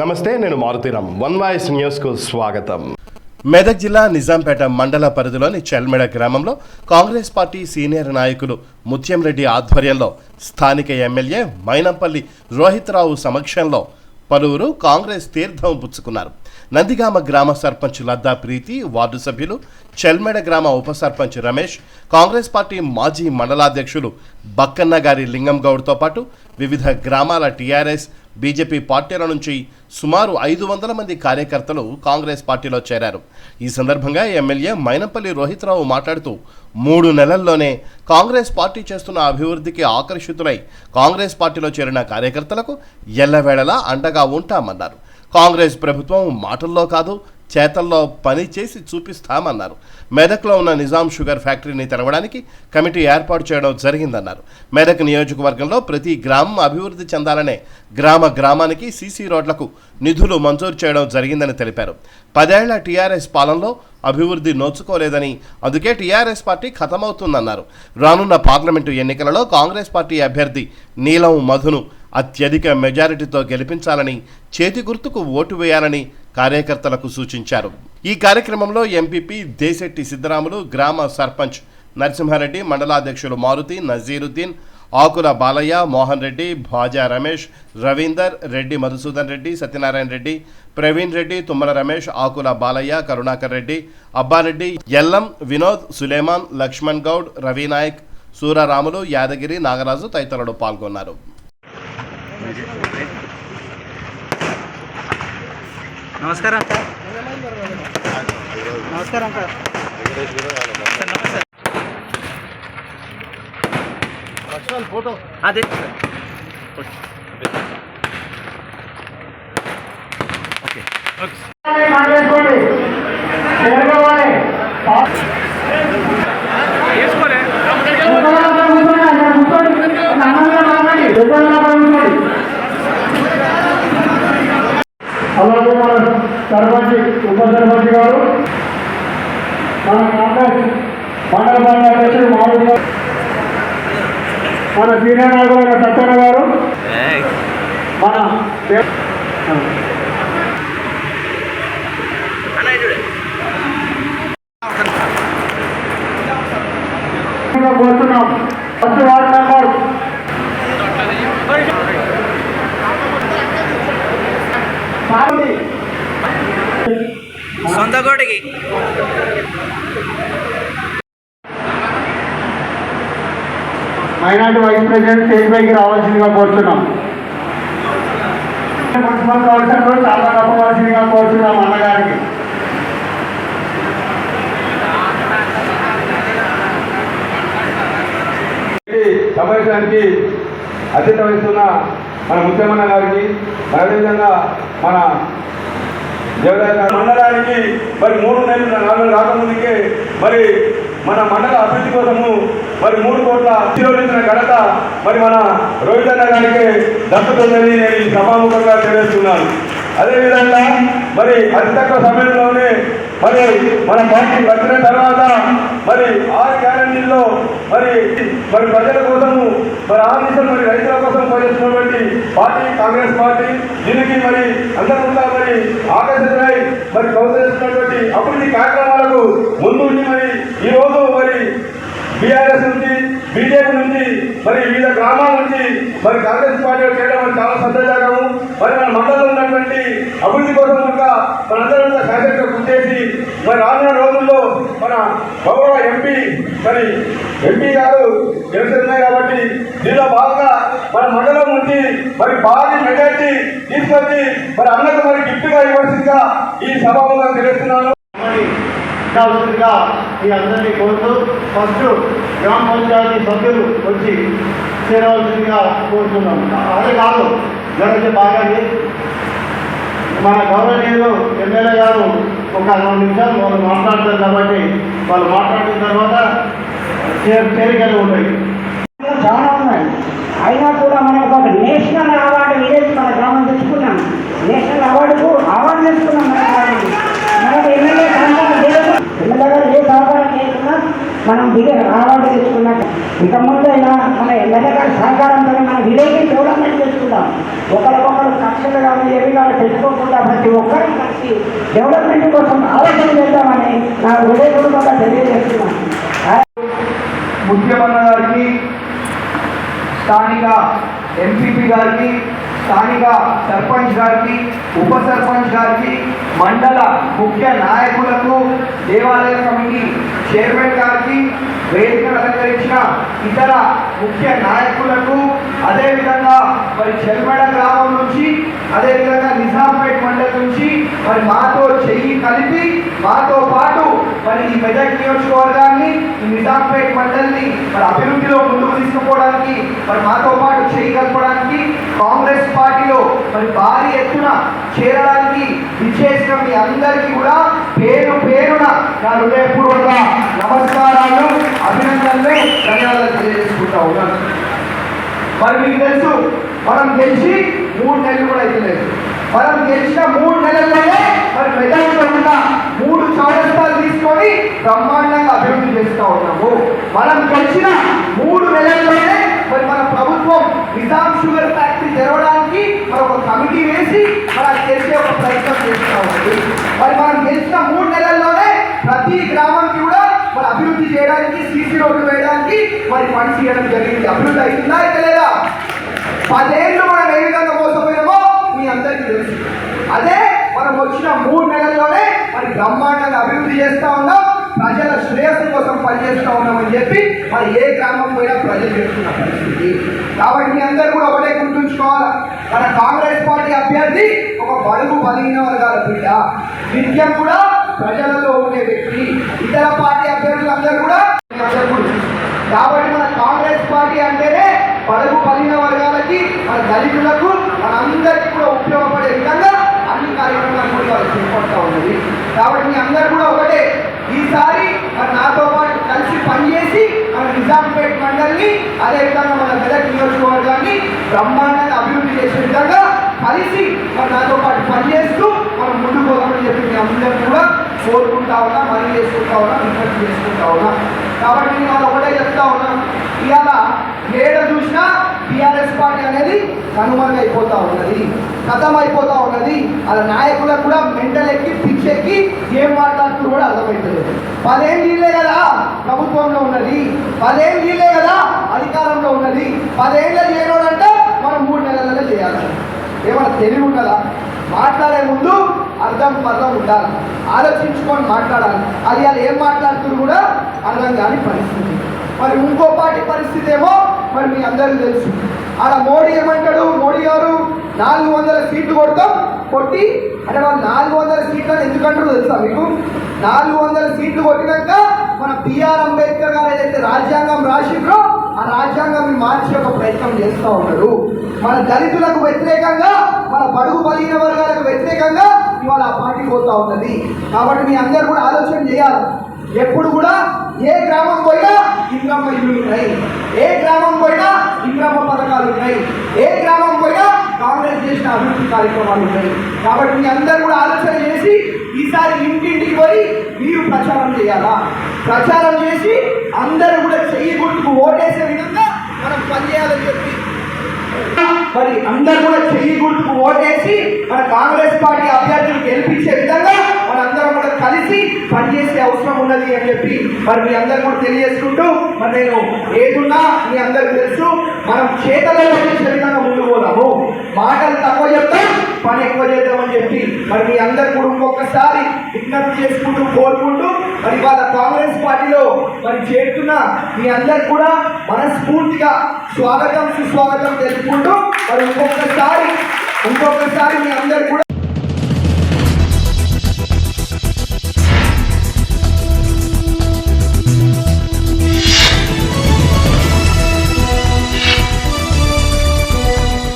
నమస్తే, నేను Maruthi Ram. One voice న్యూస్కు స్వాగతం. మెదక్ జిల్లా నిజాంపేట మండల పరిధిలోని చెల్మెడ గ్రామంలో కాంగ్రెస్ పార్టీ సీనియర్ నాయకులు ముత్యం రెడ్డి ఆధ్వర్యంలో స్థానిక ఎమ్మెల్యే మైనంపల్లి రోహిత్రావు సమక్షంలో పలువురు కాంగ్రెస్ తీర్థం పుచ్చుకున్నారు. నందిగామ గ్రామ సర్పంచ్ లద్దా ప్రీతి, వార్డు సభ్యులు, చెల్మెడ గ్రామ ఉప సర్పంచ్ రమేష్, కాంగ్రెస్ పార్టీ మాజీ మండలాధ్యక్షులు బక్కన్న గారి లింగం గౌడ్తో పాటు వివిధ గ్రామాల టీఆర్ఎస్, బీజేపీ పార్టీల నుంచి సుమారు 500 మంది కార్యకర్తలు కాంగ్రెస్ పార్టీలో చేరారు. ఈ సందర్భంగా ఎమ్మెల్యే మైనంపల్లి రోహిత్రావు మాట్లాడుతూ 3 నెలల్లోనే కాంగ్రెస్ పార్టీ చేస్తున్న అభివృద్ధికి ఆకర్షితులై కాంగ్రెస్ పార్టీలో చేరిన కార్యకర్తలకు ఎల్లవేళలా అండగా ఉంటామన్నారు. కాంగ్రెస్ ప్రభుత్వం మాటల్లో కాదు చేతల్లో పని చేసి చూపిస్తామన్నారు. మెదక్లో ఉన్న నిజాం షుగర్ ఫ్యాక్టరీని తెరవడానికి కమిటీ ఏర్పాటు చేయడం జరిగిందన్నారు. మెదక్ నియోజకవర్గంలో ప్రతి గ్రామం అభివృద్ధి చెందాలనే గ్రామానికి సీసీ రోడ్లకు నిధులు మంజూరు చేయడం జరిగిందని తెలిపారు. 10 ఏళ్ల టీఆర్ఎస్ పాలనలో అభివృద్ధి నోచుకోలేదని, అందుకే టీఆర్ఎస్ పార్టీ ఖతమవుతుందన్నారు. రానున్న పార్లమెంటు ఎన్నికలలో కాంగ్రెస్ పార్టీ అభ్యర్థి నీలం మధును అత్యధిక మెజారిటీతో గెలిపించాలని, చేతి గుర్తుకు ఓటు వేయాలని కార్యకర్తలకు సూచించారు. ఈ కార్యక్రమంలో ఎంపీపీ దేశెట్టి సిద్ధరాములు, గ్రామ సర్పంచ్ నరసింహారెడ్డి, మండలాధ్యక్షులు మారుతి, నజీరుద్దీన్, ఆకుల బాలయ్య, మోహన్ రెడ్డి, భాజా రమేష్, రవీందర్ రెడ్డి, మధుసూదన్ రెడ్డి, సత్యనారాయణ రెడ్డి, ప్రవీణ్ రెడ్డి, తుమ్మల రమేష్, ఆకుల బాలయ్య, కరుణాకర్ రెడ్డి, అబ్బారెడ్డి, ఎల్లం, వినోద్, సులేమాన్, లక్ష్మణ్ గౌడ్, రవినాయక్, సూరారాములు, యాదగిరి, నాగరాజు తదితరులు పాల్గొన్నారు. నమస్కారం సార్. నమస్కారం సార్. ఫోటో అదే ఓకే. అలాగే మన సర్పంచ్, ఉప సర్పంచ్ గారు, మన కాంగ్రెస్ మండల పార్టీ అధ్యక్షుడు మాధవ్ గారు, మన సీనియర్ నాయకులైన సత్యన గారు, మన కోరుతున్నాం. ఫస్ట్ వార్డు మెంబర్ సొంత కోటికి మైనార్టీ వైస్ ప్రెసిడెంట్ స్టేజ్ పైకి రావాల్సిందిగా కోరుతున్నాం. మున్సిపల్ కౌన్సిలర్ చాలా తప్పవలసిందిగా కోరుతున్నాం అన్నగారికి. సమావేశానికి అధ్యక్షత వహిస్తున్న మన ముఖ్యమన్న గారికి, అదేవిధంగా మన మండలానికి మరి 3 నెలలు 4 నెలలు రాకముందుకే మరి మన మండల అభివృద్ధి కోసము మరి 3 కోట్ల ఆశీర్వదించిన ఘనత మరి మన రోహిత్ అన్న గారికి దక్కుతుందని నేను ఈ సభాముఖంగా తెలియజేస్తున్నాను. అదేవిధంగా మరి అతి తక్కువ సమయంలోనే మరి మన పార్టీ వచ్చిన తర్వాత మరి 6 గ్యారెంటీల్లో మరి ప్రజల కోసము మరి ఆఫీసులు మరి రైతుల కోసం పనిచేస్తున్నటువంటి పార్టీ కాంగ్రెస్ పార్టీ. దీనికి మరి అందరూ మరి ఆకర్షితులై మరి ప్రోత్సహిస్తున్నటువంటి అభివృద్ధి కార్యక్రమాలకు ముందు మరి ఈరోజు మరి బీఆర్ఎస్ నుంచి, బీజేపీ నుంచి మరి వివిధ గ్రామాల నుంచి మరి కాంగ్రెస్ పార్టీలో చేయడం మరి చాలా సంతోషకరము. మరి మన మండలంలో ఉన్నటువంటి అభివృద్ధి కోసం కనుక మనందరం శాసనసభ కృషి చేసి మరి రానున్న రోజుల్లో మన గౌరవ ఎంపీ గారు గెలుస్తున్నాయి కాబట్టి దీనిలో భాగంగా మన మండలం నుంచి మరి భారీ మెజార్టీ తీసుకొచ్చి మరి అన్నకు మరి గిఫ్ట్గా ఇవ్వాల్సిందిగా ఈ సభాముగా తెలుస్తున్నాను. ఈ అందరినీ కోరుతూ ఫస్ట్ గ్రామ పంచాయతీ సభ్యులు వచ్చి చేరవలసిందిగా కోరుతున్నాం. అదే కాదు జరగదు బాగా మన గౌరవనీయులు ఎమ్మెల్యే గారు ఒక 2 నిమిషాలు వాళ్ళు మాట్లాడతారు కాబట్టి వాళ్ళు మాట్లాడిన తర్వాత చేరికలు ఉంటాయి. చాలా ఉన్నాయి. అయినా కూడా మనం ఒక నేషనల్ అవార్డు విలేజ్ మన గ్రామం తెచ్చుకున్నాం. నేషనల్ అవార్డుకు అవార్డు తెచ్చుకున్నాం. మన గ్రామం మనకు ఎమ్మెల్యే గారు ఏ సహకారం చేయకుండా మనం అవార్డు తెచ్చుకున్నాక ఇక ముందైనా మన ఎమ్మెల్యే గారి సహకారంతో మన విలేజ్ని డెవలప్మెంట్ చేసుకుందాం. ఒకరికొకరు కక్షలు కానీ ఏవి కానీ పెట్టుకోకుండా ప్రతి ఒక్కరూ కలిసి డెవలప్మెంట్ కోసం ఆలోచన చేద్దామని నా హృదయపూర్వకంగా తెలియజేస్తున్నాను. ముఖ్యమన్న గారికి, స్థానిక ఎంపీపీ గారికి, స్థానిక సర్పంచ్ గారికి, ఉప సర్పంచ్ గారికి, మండల ముఖ్య నాయకులకు, దేవాలయ కమిటీ చైర్మన్ గారికి, వేదికను అలంకరించిన ఇతర ముఖ్య నాయకులకు, అదేవిధంగా మరి చెల్మడ గ్రామం నుంచి, అదేవిధంగా నిజాంపేట్ మండలం నుంచి మరి మాతో చెయ్యి కలిపి మాతో పాటు మరి ఈ మెదక్ నియోజకవర్గాన్ని, ఈ నిజాంపేట్ మండలిని మరి అభివృద్ధిలో ముందుకు తీసుకుపోవడానికి మరి మాతో పాటు చెయ్యి కలపడానికి కాంగ్రెస్ పార్టీలో మరి భారీ ఎత్తున చేరడానికి విచ్చేసిన మీ అందరికీ కూడా పేరు పేరున నా హృదయపూర్వక నమస్కారాలు, అభినందనలు, ధన్యవాదాలు తెలియజేసుకుంటా ఉన్నాను. మరి మీకు తెలుసు, మనం గెలిచి 3 నెలలు కూడా అయితలేదు. మనం గెలిచిన 3 నెలల్లోనే మరి మెదక్లో ఉన్న 3 చౌరస్తాలు తీసుకొని బ్రహ్మాండంగా అభివృద్ధి చేస్తూ ఉన్నాము. మనం గెలిచిన 3 నెలల్లోనే మరి మన ప్రభుత్వం నిజాం షుగర్ ఫ్యాక్టరీ తెరవడానికి మరి ఒక కమిటీ వేసి మరి చేసే ఒక ప్రయత్నం చేస్తూ ఉంది. మరి మనం గెలిచిన 3 నెలల్లోనే ప్రతి గ్రామానికి కూడా మరి అభివృద్ధి చేయడానికి, సీసీ రోడ్లు వేయడానికి మరి ఫండ్స్ ఇవ్వడం జరిగింది. అభివృద్ధి అవుతుందా అయితే లేదా? 10 ఏళ్ళు మనం ఏ విధంగా మోసపోయినామో మీ అందరికీ తెలుసు. అదే మనం వచ్చిన 3 నెలల్లోనే మరి బ్రహ్మాండంగా అభివృద్ధి చేస్తూ ఉన్నాం, ప్రజల శ్రేయస్సు కోసం పనిచేస్తూ ఉన్నామని చెప్పి మరి ఏ గ్రామం పోయినా ప్రజలు చేస్తున్న పరిస్థితి. కాబట్టి మీ అందరూ కూడా ఒకటే గుర్తుంచుకోవాలి, మన కాంగ్రెస్ పార్టీ అభ్యర్థి ఒక బడుగు బలహీన వర్గాల బిడ్డ, నిత్యం కూడా ప్రజలలో ఉండే వ్యక్తి. ఇతర పార్టీ అభ్యర్థులందరూ కూడా కాబట్టి మన కాంగ్రెస్ పార్టీ అంటేనే బడుగు బలహీన వర్గాలకి, మన దళితులకు, మన అందరికీ కూడా ఉపయోగపడే విధంగా అన్ని కార్యక్రమాలు కూడా వాళ్ళు చేపడతా ఉన్నది. కాబట్టి మీ అందరూ కూడా ఒకటే, ఈసారి మరి నాతో పాటు కలిసి పనిచేసి మన నిజాంపేట్ మండలిని, అదేవిధంగా మన మెదక్ నియోజకవర్గాన్ని బ్రహ్మాండంగా అభివృద్ధి చేసే విధంగా కలిసి మరి నాతో పాటు పనిచేస్తూ మనం ముందుకు పోదామని చెప్పి మీ అందరూ కూడా కోరుకుంటా ఉన్నా, మనీ చేసుకుంటా ఉన్నా, విజ్ఞప్తి చేసుకుంటా ఉన్నా. కాబట్టి నేను వాళ్ళు ఒకటే చెప్తా ఉన్నాను, ఇవాళ ఏడ చూసినా టీఆర్ఎస్ పార్టీ అనేది కనుమరుగైపోతూ ఉన్నది, ఖతమైపోతూ ఉన్నది. అలా నాయకులకు కూడా మెంటల్ ఎక్కి, పిచ్చెక్కి ఏం మాట్లాడుతూ కూడా అర్థమవుతుంది. 10 ఏళ్ళు వీళ్ళే కదా ప్రభుత్వంలో ఉన్నది, 10 ఏళ్ళు వీళ్ళే కదా అధికారంలో ఉన్నది. 10 ఏళ్ళ చేయనోడంటే మనం 3 నెలలలో చేయాలి. ఏమైనా తెలివి ఉన్నదా? మాట్లాడే ముందు అర్థం ఉండాలి, ఆలోచించుకొని మాట్లాడాలి. అది అలా ఏం మాట్లాడుతున్నారు కూడా అర్థం కాని పరిస్థితి. మరి ఇంకో పార్టీ పరిస్థితి ఏమో మరి మీ అందరికీ తెలుసు. ఆడ మోడీ ఏమంటాడు, మోడీ గారు 400 సీట్లు కొట్టి అంటే వాళ్ళు 400 సీట్లను ఎందుకంటారు తెలుసా మీకు? 400 సీట్లు కొట్టినాక మన బిఆర్ అంబేద్కర్ గారు ఏదైతే రాజ్యాంగం రాసిండ్రో ఆ రాజ్యాంగం మార్చి ఒక ప్రయత్నం చేస్తూ ఉన్నారు. మన దళితులకు వ్యతిరేకంగా, మన బడుగు బలహీన వర్గాలకు వ్యతిరేకంగా ఇవాళ ఆ పార్టీ పోతూ ఉన్నది. కాబట్టి మీ అందరూ కూడా ఆలోచన చేయాలి. ఎప్పుడు కూడా ఏ గ్రామం పోయినా ఇంద్రమ్మ ఇల్లు ఉన్నాయి, ఏ గ్రామం పోయినా ఇంద్రమ్మ పథకాలు ఉన్నాయి, ఏ గ్రామం పోయినా కాంగ్రెస్ చేసిన అభివృద్ధి కార్యక్రమాలు ఉన్నాయి. కాబట్టి మీ అందరూ కూడా ఆలోచన చేసి ఈసారి ఇంటింటికి పోయి మీరు ప్రచారం చేయాలా? ప్రచారం చేసి అందరూ కూడా చెయ్యి గుర్తుకు ఓటేసే విధంగా మనం పనిచేయాలని చెప్పి మరి అందరూ కూడా చెయ్యి గుర్తుకు ఓటేసి మన కాంగ్రెస్ పార్టీ అభ్యర్థులు గెలిపించే విధంగా మనందరం కూడా కలిసి పనిచేసే అవసరం ఉన్నది అని చెప్పి మరి మీ అందరూ కూడా తెలియజేసుకుంటూ మరి నేను ఏదున్నా మీ అందరికీ తెలుసు, మనం చేతల్లో పనిచేసే విధంగా ముందుకు పోదాము. మాటలు తక్కువ చెప్తాం, పని ఎక్కువ చేద్దామని చెప్పి మరి మీ అందరు కూడా ఇంకొకసారి విజ్ఞప్తి చేసుకుంటూ కోరుకుంటూ మరి వాళ్ళ కాంగ్రెస్ పార్టీలో మరి చేరుతున్న మీ అందరు కూడా మనస్ఫూర్తిగా స్వాగతం సుస్వాగతం తెలుపుకుంటూ మరి ఇంకొకసారి మీ అందరు కూడా